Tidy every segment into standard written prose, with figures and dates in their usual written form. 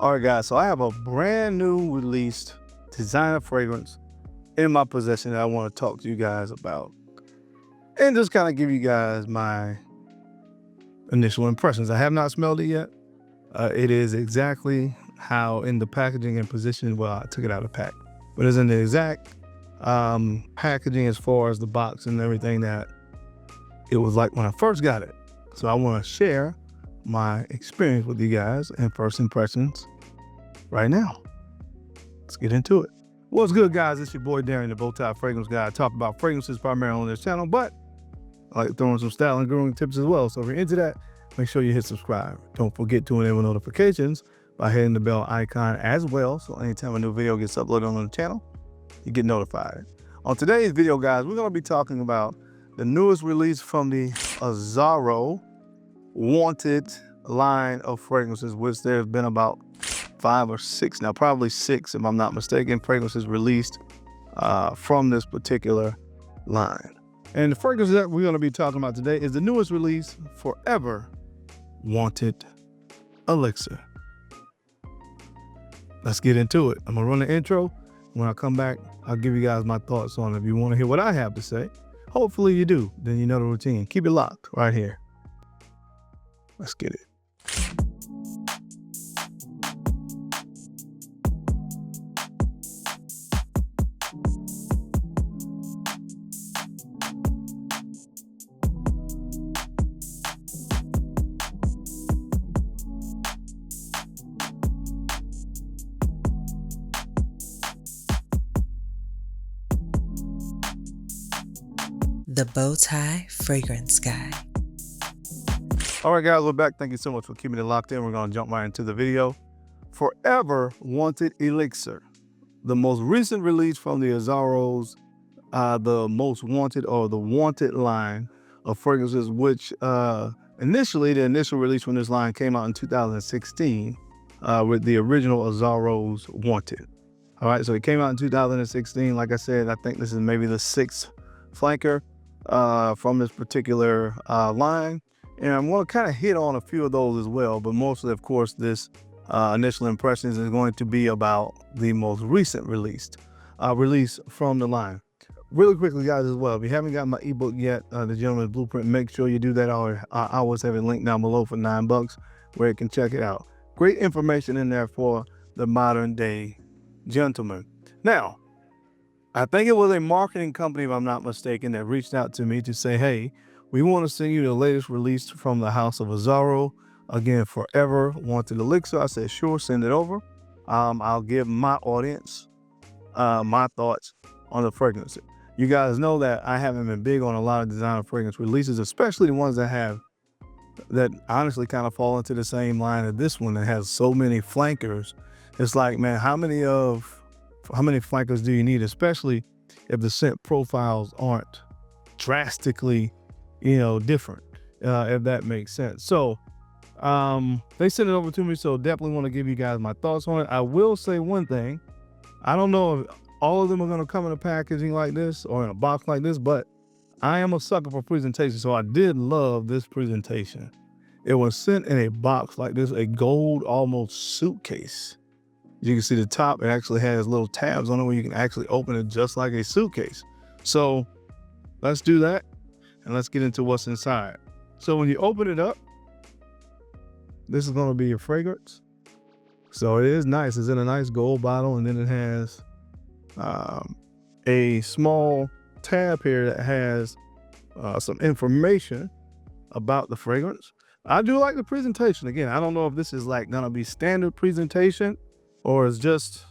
All right, guys, so I have a brand new released designer fragrance in my possession that I want to talk to you guys about and just kind of give you guys my initial impressions. I have not smelled it yet. It is exactly how in the packaging and position, well, I took it out of the pack, but it's in the exact packaging as far as the box and everything that it was like when I first got it. So I want to share my experience with you guys and first impressions right now. Let's get into it. What's good, guys? It's your boy Darren, the BowTie Fragrance Guy. I talk about fragrances primarily on this channel, but I like throwing some style and grooming tips as well. So if you're into that, make sure you hit subscribe. Don't forget to enable notifications by hitting the bell icon as well. So anytime a new video gets uploaded on the channel, you get notified. On today's video, guys, we're going to be talking about the newest release from the Azzaro Wanted line of fragrances, which there's been about 5 or 6 now, probably 6 if I'm not mistaken, fragrances released from this particular line. And the fragrance that we're going to be talking about today is the newest release, Forever Wanted Elixir. Let's get into it. I'm going to run the intro. When I come back, I'll give you guys my thoughts on it. If you want to hear what I have to say, hopefully you do. Then you know the routine. Keep it locked right here. Let's get it. The BowTie Fragrance Guy. All right, guys, we're back. Thank you so much for keeping it locked in. We're going to jump right into the video. Forever Wanted Elixir, the most recent release from the Azzaro's, the most wanted or the wanted line of fragrances, which initially, the initial release from this line came out in 2016 with the original Azzaro's Wanted. All right, so it came out in 2016. Like I said, I think this is maybe the 6th flanker from this particular line. And I'm going to kind of hit on a few of those as well, but mostly, of course, this initial impressions is going to be about the most recent release from the line. Really quickly, guys, as well, if you haven't got my ebook yet, The Gentleman's Blueprint, make sure you do that. I always have it linked down below for $9 where you can check it out. Great information in there for the modern day gentleman. Now, I think it was a marketing company, if I'm not mistaken, that reached out to me to say, hey, we want to send you the latest release from the house of Azzaro. Again, Forever Wanted Elixir. I said, sure, send it over. I'll give my audience my thoughts on the fragrance. You guys know that I haven't been big on a lot of designer fragrance releases, especially the ones that honestly kind of fall into the same line as this one that has so many flankers. It's like, man, how many flankers do you need, especially if the scent profiles aren't drastically different, if that makes sense. So they sent it over to me, so definitely want to give you guys my thoughts on it. I will say one thing. I don't know if all of them are going to come in a packaging like this or in a box like this, but I am a sucker for presentation, so I did love this presentation. It was sent in a box like this, a gold almost suitcase. You can see the top, it actually has little tabs on it where you can actually open it just like a suitcase. So let's do that. And let's get into what's inside. So when you open it up, this is going to be your fragrance. So it is nice. It's in a nice gold bottle, and then it has a small tab here that has some information about the fragrance. I do like the presentation. Again, I don't know if this is like going to be standard presentation or it's just,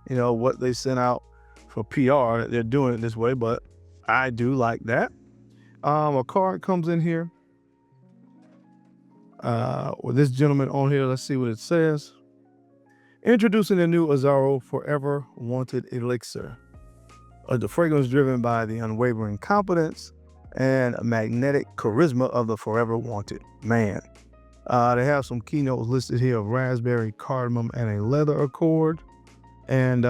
what they sent out for PR. They're doing it this way, but I do like that. A card comes in here with this gentleman on here. Let's see what it says. Introducing the new Azzaro Forever Wanted Elixir. The fragrance driven by the unwavering confidence and magnetic charisma of the Forever Wanted man. They have some keynotes listed here of raspberry, cardamom, and a leather accord. And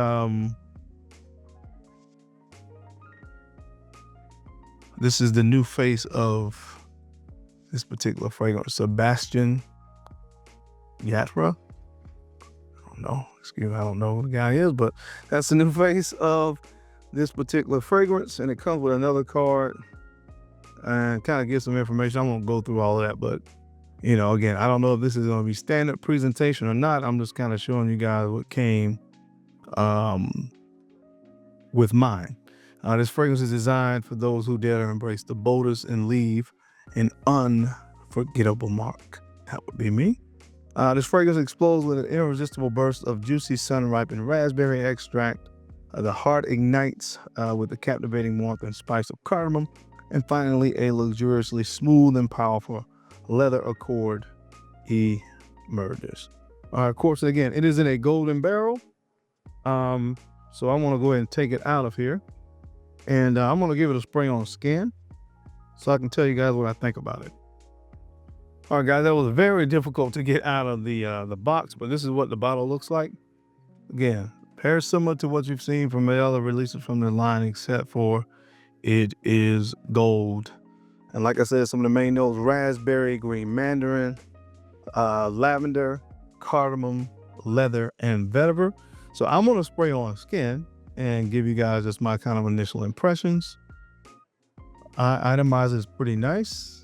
this is the new face of this particular fragrance, Sebastian Yatra. don't know. Excuse me, I don't know who the guy is, but that's the new face of this particular fragrance, and it comes with another card and kind of gives some information. I won't go through all of that, but you know, again, I don't know if this is going to be standard presentation or not. I'm just kind of showing you guys what came with mine. This fragrance is designed for those who dare to embrace the boldest and leave an unforgettable mark. That would be me. This fragrance explodes with an irresistible burst of juicy sun-ripened raspberry extract. The heart ignites with the captivating warmth and spice of cardamom. And finally, a luxuriously smooth and powerful leather accord emerges. Of course, again, it is in a golden barrel. So I'm gonna go ahead and take it out of here. And I'm gonna give it a spray on skin so I can tell you guys what I think about it. All right, guys, that was very difficult to get out of the box, but this is what the bottle looks like. Again, very similar to what you've seen from the other releases from the line, except for it is gold. And like I said, some of the main notes: raspberry, green mandarin, lavender, cardamom, leather, and vetiver. So I'm gonna spray on skin and give you guys just my kind of initial impressions. Itemize is pretty nice.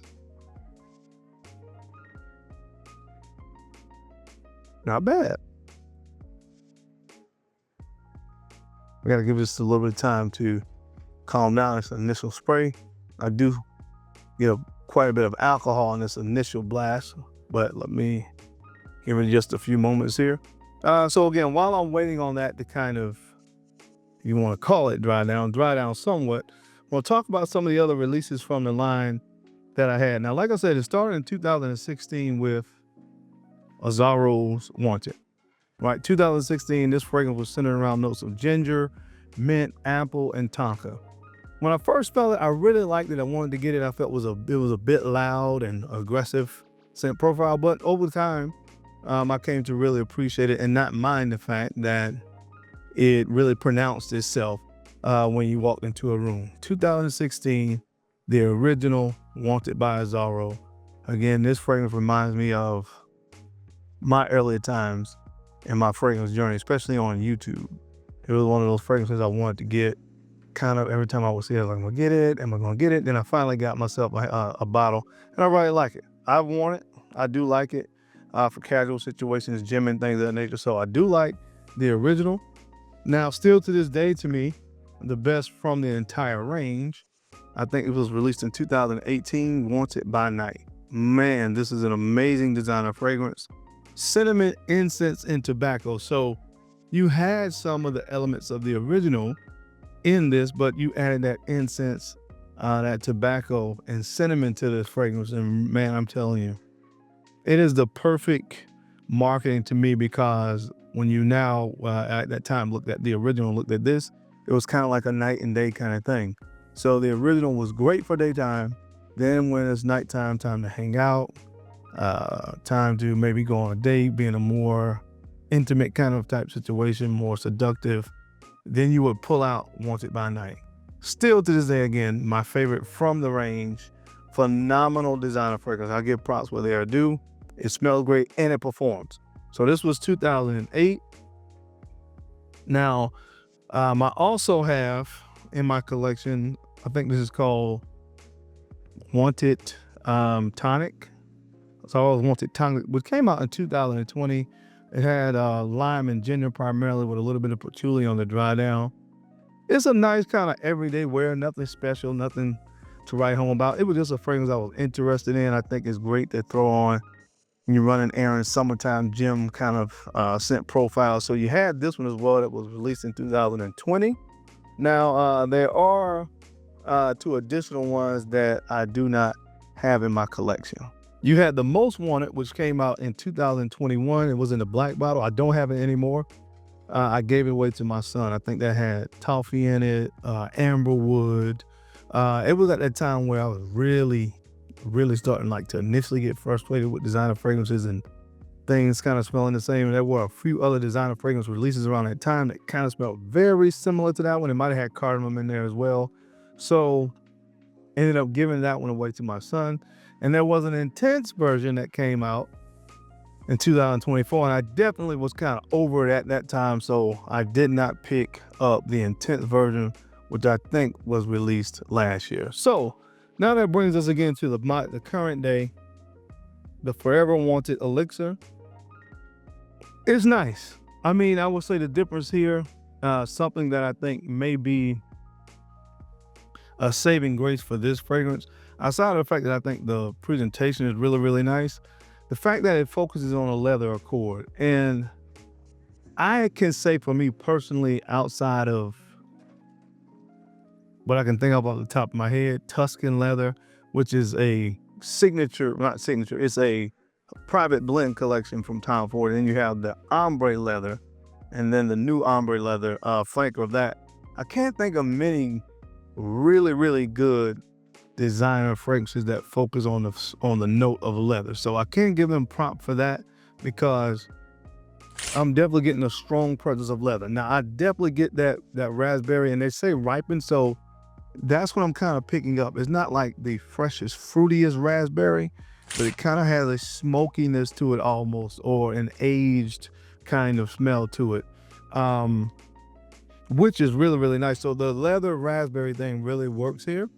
Not bad. We gotta give this a little bit of time to calm down. This initial spray. I do get quite a bit of alcohol in this initial blast, but let me give it just a few moments here. So again, while I'm waiting on that to kind of, you want to call it dry down somewhat, we'll talk about some of the other releases from the line that I had. Now, like I said, it started in 2016 with Azzaro's Wanted, right? 2016, this fragrance was centered around notes of ginger, mint, apple, and tonka. When I first felt it, I really liked it. I wanted to get it. I felt it was a bit loud and aggressive scent profile, but over time, I came to really appreciate it and not mind the fact that it really pronounced itself when you walked into a room. 2016, the original Wanted by Azzaro. Again, this fragrance reminds me of my earlier times in my fragrance journey, especially on YouTube. It was one of those fragrances I wanted to get. Kind of every time I would see it, I was like, I'm gonna get it, am I gonna get it? Then I finally got myself a bottle, and I really like it. I've worn it, I do like it for casual situations, gym and things of that nature. So I do like the original. Now, still to this day, to me, the best from the entire range, I think it was released in 2018, Wanted by Night. Man, this is an amazing designer fragrance. Cinnamon, incense, and tobacco. So you had some of the elements of the original in this, but you added that incense, that tobacco, and cinnamon to this fragrance. And man, I'm telling you, it is the perfect marketing to me, because when you now, at that time, looked at the original, looked at this, it was kind of like a night and day kind of thing. So the original was great for daytime. Then when it's nighttime, time to hang out, time to maybe go on a date, being a more intimate kind of type situation, more seductive, then you would pull out Wanted by Night. Still to this day, again, my favorite from the range. Phenomenal designer fragrance. I give props where they are due. It smells great and it performs. So this was 2008. Now, I also have in my collection, I think this is called Wanted Tonic. So I always Wanted Tonic, which came out in 2020. It had lime and ginger primarily, with a little bit of patchouli on the dry down. It's a nice kind of everyday wear, nothing special, nothing to write home about. It was just a fragrance I was interested in. I think it's great to throw on when you're running errands, summertime gym kind of scent profile. So you had this one as well that was released in 2020. Now, there are two additional ones that I do not have in my collection. You had the Most Wanted, which came out in 2021. It was in the black bottle. I don't have it anymore. I gave it away to my son. I think that had toffee in it, amberwood. It was at that time where I was really starting to initially get frustrated with designer fragrances and things kind of smelling the same. And there were a few other designer fragrance releases around that time that kind of smelled very similar to that one. It might have had cardamom in there as well. So ended up giving that one away to my son. And there was an intense version that came out in 2024, and I definitely was kind of over it at that time, so I did not pick up the intense version, which I think was released last year. So now that brings us again to the current day. The Forever Wanted Elixir is nice. I mean, I would say the difference here, something that I think may be a saving grace for this fragrance, outside of the fact that I think the presentation is really, really nice, the fact that it focuses on a leather accord. And I can say for me personally, outside of what I can think of off the top of my head, Tuscan leather, which is a signature, not signature, it's a private blend collection from Tom Ford. And then you have the ombre leather, and then the new ombre leather flanker of that. I can't think of many really, really good designer fragrances that focus on the note of leather. So I can't give them prop for that, because I'm definitely getting a strong presence of leather. Now I definitely get that raspberry, and they say ripened, so that's what I'm kind of picking up. It's not like the freshest, fruitiest raspberry, but it kind of has a smokiness to it almost, or an aged kind of smell to it, which is really, really nice. So the leather raspberry thing really works here.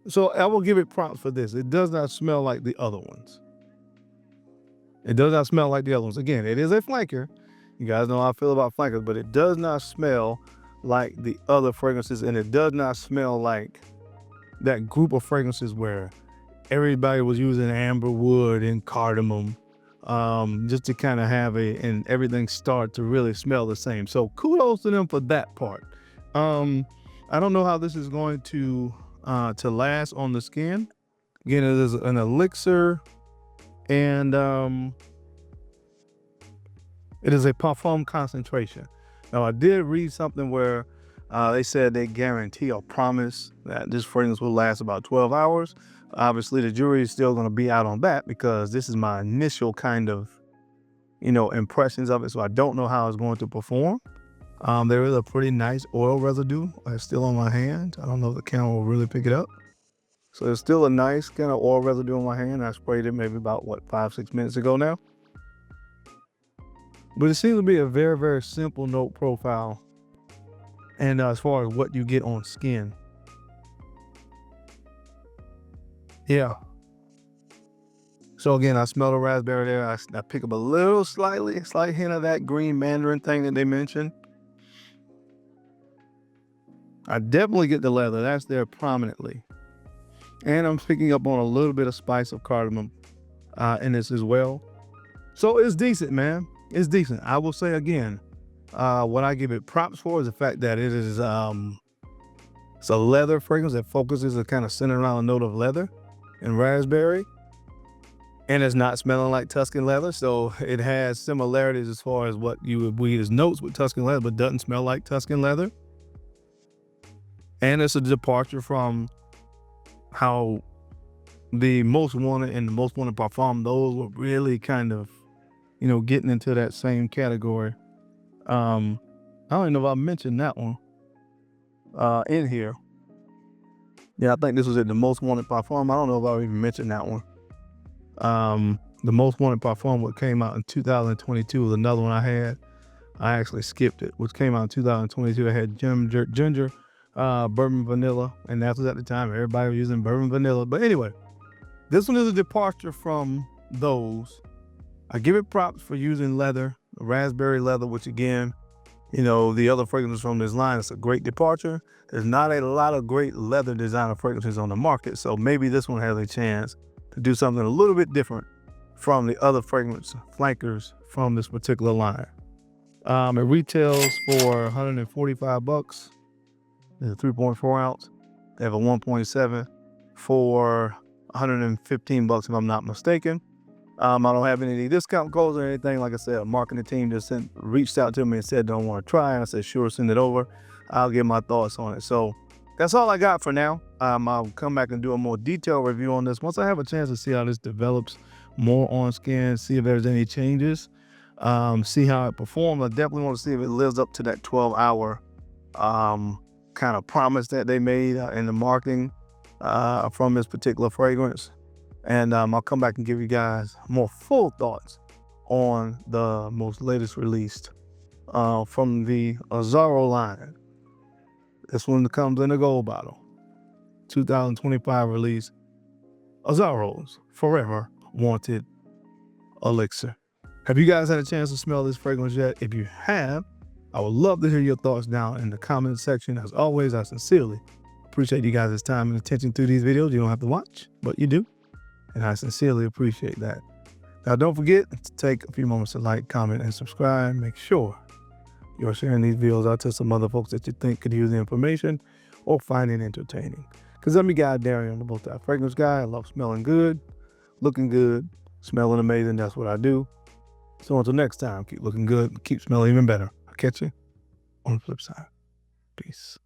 So I will give it props for this. It does not smell like the other ones. It does not smell like the other ones. Again, it is a flanker. You guys know how I feel about flankers, but it does not smell like the other fragrances, and it does not smell like that group of fragrances where everybody was using amber wood and cardamom, just to kind of have and everything start to really smell the same. So kudos to them for that part. I don't know how this is going to last on the skin. Again, it is an elixir, and it is a parfum concentration. Now, I did read something where they said they guarantee or promise that this fragrance will last about 12 hours. Obviously, the jury is still going to be out on that, because this is my initial kind of, impressions of it. So I don't know how it's going to perform. There is a pretty nice oil residue still on my hand. I don't know if the camera will really pick it up. So there's still a nice kind of oil residue on my hand. I sprayed it maybe about, 5-6 minutes ago now. But it seems to be a very, very simple note profile. And as far as what you get on skin. Yeah. So again, I smell the raspberry there. I pick up a slight hint of that green mandarin thing that they mentioned. I definitely get the leather. That's there prominently. And I'm picking up on a little bit of spice of cardamom in this as well. So it's decent, man. It's decent. I will say again, what I give it props for is the fact that it is it's a leather fragrance that focuses and kind of centered around a note of leather and raspberry. And it's not smelling like Tuscan leather. So it has similarities as far as what you would read as notes with Tuscan leather, but doesn't smell like Tuscan leather. And it's a departure from how the Most Wanted and the Most Wanted Parfum, those were really kind of, getting into that same category. I don't even know if I mentioned that one in here. Yeah, I think this was it, the Most Wanted Parfum. I don't know if I even mentioned that one. The Most Wanted Parfum, what came out in 2022, was another one I had. I actually skipped it, which came out in 2022. I had ginger, bourbon vanilla, and that was at the time everybody was using bourbon vanilla. But anyway, this one is a departure from those. I give it props for using leather, raspberry leather, which again, the other fragrances from this line, it's a great departure. There's not a lot of great leather designer fragrances on the market, so maybe this one has a chance to do something a little bit different from the other fragrance flankers from this particular line. It retails for 145 bucks. It's a 3.4 ounce. They have a 1.7 for 115 bucks if I'm not mistaken. I don't have any discount codes or anything. Like I said, a marketing team just reached out to me and said, don't want to try. And I said, sure, send it over. I'll give my thoughts on it. So that's all I got for now. I'll come back and do a more detailed review on this once I have a chance to see how this develops more on skin, see if there's any changes, see how it performs. I definitely want to see if it lives up to that 12-hour kind of promise that they made in the marketing from this particular fragrance. And I'll come back and give you guys more full thoughts on the most latest released from the Azzaro line. This one comes in a gold bottle. 2025 release, Azzaro's Forever Wanted Elixir. Have you guys had a chance to smell this fragrance yet? If you have, I would love to hear your thoughts down in the comment section. As always, I sincerely appreciate you guys' time and attention through these videos. You don't have to watch, but you do. And I sincerely appreciate that. Now, don't forget to take a few moments to like, comment, and subscribe. Make sure you're sharing these videos out to some other folks that you think could use the information or find it entertaining. Because I'm your guy, Darian, the BowTie Fragrance Guy. I love smelling good, looking good, smelling amazing. That's what I do. So until next time, keep looking good, keep smelling even better. I'll catch you on the flip side. Peace.